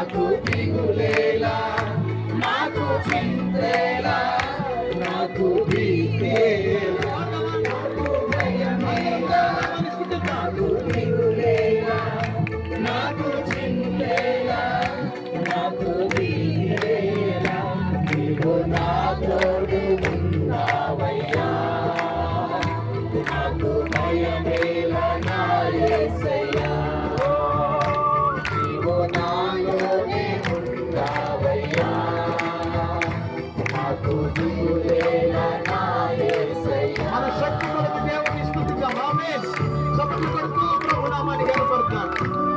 నాకు దిగులేలా, నాకు చింతేలా, నాకు భీతేలా, నాకు భయమేలా, నాకు దిగులేలా, నాకు చింతేలా, నాకు భీతేలా, నీవు నా తోడు ఉన్నావయ్యా, నాకు భయమేలా నా యేసయ్యా, నీవు నాలోనే ఉన్నావయ్యా, నాకు దిగులేలా నా యేసయ్యా. మన శక్తి కొరకు దేవుని స్తుతిద్దాం. ఆమేన్. చప్పట్లు కొడుతూ ప్రభు నామాన్ని కనపడతాం.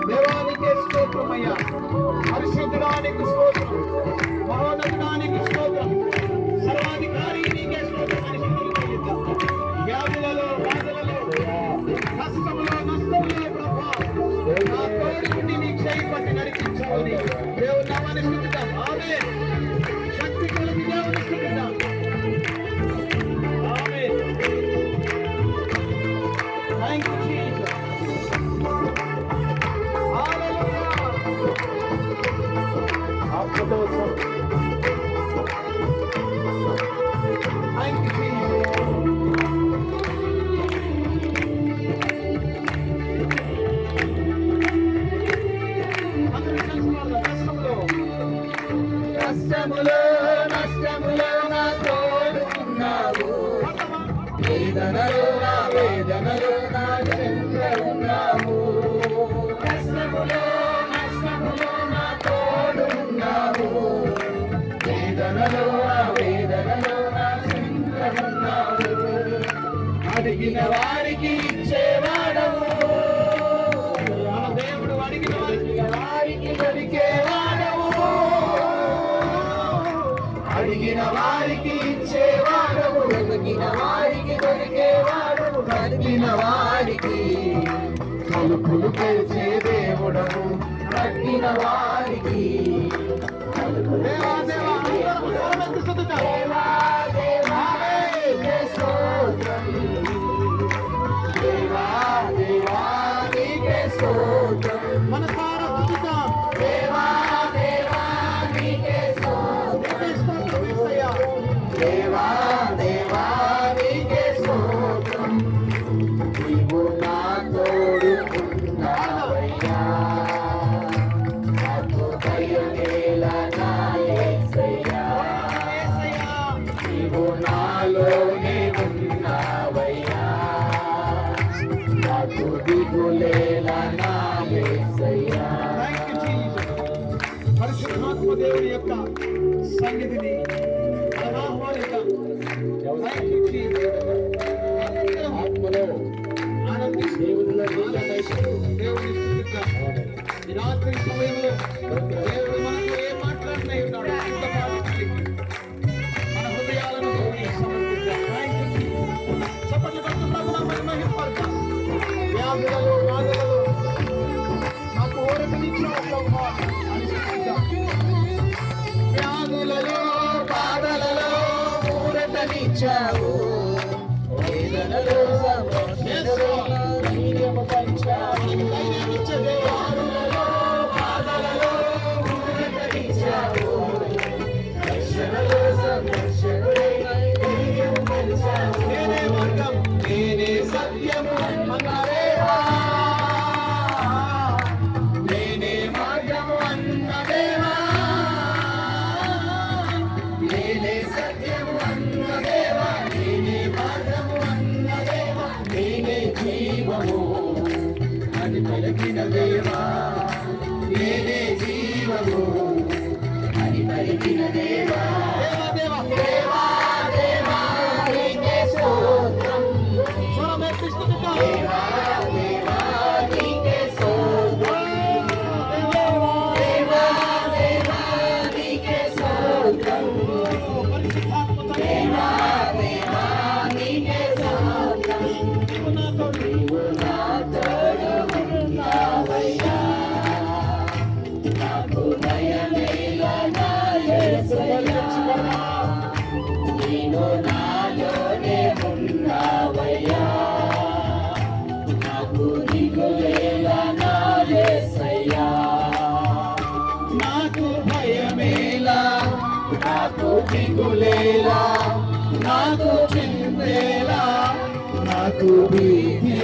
దేవానికి స్తోత్రమయ్యా, పరిశుద్ధుడానికి స్తోత్రం, మహోన్నతుడానికి స్తోత్రం, సర్వాధికారి నీకే స్తోత్రం అని స్తుతిద్దాం. వ్యాధులలో, బాధలలో, కష్టములో, నష్టములో ప్రభా నా తోడు నుండి నీ చేయి పట్టి నడిపించాలని దేవుని నామాన్ని స్తుతిద్దాం. ఆమేన్. శక్తి కొరకు దేవుని స్తుతిద్దాం. ఆమేన్. Thank you Jesus. హల్లెలూయా. అద్భుతం. Thank you Jesus. అందరూ కలిసి పాడదాం. కష్టములో నష్టములో నా తోడు ఉన్నావు, వేదనలో నా వేదనలో నా చెంత ఉన్నావు, కష్టములో నష్టములో నా తోడు ఉన్నావు, వేదనలో నా వేదనలో నా చెంత ఉన్నావు, అడిగిన వారికి ఇచ్చేవాడవు, మన దేవుడు అడిగిన వారికి దొరికేవాడవు, అడిగిన వారికి ఇచ్చేవాడవు, వెతికిన వారికి దొరికేవాడవు, నడిపిన వారికి తలుపులు తెరిచే దేవుడవు, తగ్గిన వారికి తలుపులు తెరిచే దేవుడవు. దేవా దేవా నీకే స్తోత్రం, దేవా దేవా నీకే స్తోత్రం, మనసారా స్తుతిద్దాం. దేవా దేవా నీకే స్తోత్రం, దేవా దేవా నీకే స్తోత్రం, నీవు నా తోడు ఉన్నావయ్యా, నాకు భయమేలా నా యేసయ్యా, నీవు నాలోనే ఉన్నావయ్యా, నాకు దిగులేలా నా యేసయ్యా. Thank you Jesus. పరిశుద్ధాత్మ దేవుని యొక్క సన్నిధిని ఆహ్వానిద్దాం. Thank you Jesus. ఆత్మలో ఆనందిస్తూ దేవుని స్తుతిద్దాం. ఈ రాత్రి సమయంలో దేవుడు మనతో ఏం మాట్లాడుతూ ఉన్నాడు సిద్ధపాటు కలిగి మన హృదయాలను దేవునికి సమర్పిద్దాం. Thank you Jesus. చప్పట్లు కొడుతూ ప్రభువుని మహిమపడతాం. వ్యాధులలో, బాధలలో నాకు ఊరటనిచ్చావు ప్రభువా అని స్తుతిద్దాం. వ్యాధులలో బాధలలో ఊరటనిచ్చావు, వేదనలో సమస్యలలో ధైర్యము పంచావు, వ్యాధులలో బాధలలో ఊరటనిచ్చావు, రక్షణలో సమస్యలలో ధైర్యము పంచావు, నేనే మార్గం, నేనే సత్యము అన్నదేవా, నేనే మార్గము అన్నదేవా, నేనే సత్యము అన్నదేవా, నేనే మార్గము అన్నదేవా, నేనే జీవము అని పలికిన దేవా, నేనే జీవము అని పలికిన దేవా, దేవా దేవా దేవా దేవా నీకే స్తోత్రం, స్వరమెత్తి స్తుతిద్దాం. దేవా దేవా నీకే స్తోత్రం, దేవా దేవా నీకే స్తోత్రం, పరిశుద్ధాత్మ తండ్రి, దేవా దేవా నీకే స్తోత్రం, నీవు నా తోడు. నీవు నా తోడు ఉన్నావయ్యా, నాకు భయమేలా నా యేసయ్యా, నీవు నాలోనే ఉన్నావయ్యా, నాకు దిగులేలా నా యేసయ్యా, నా నాకు దిగులేలా, నాకు చింతేలా, నాకు భీతి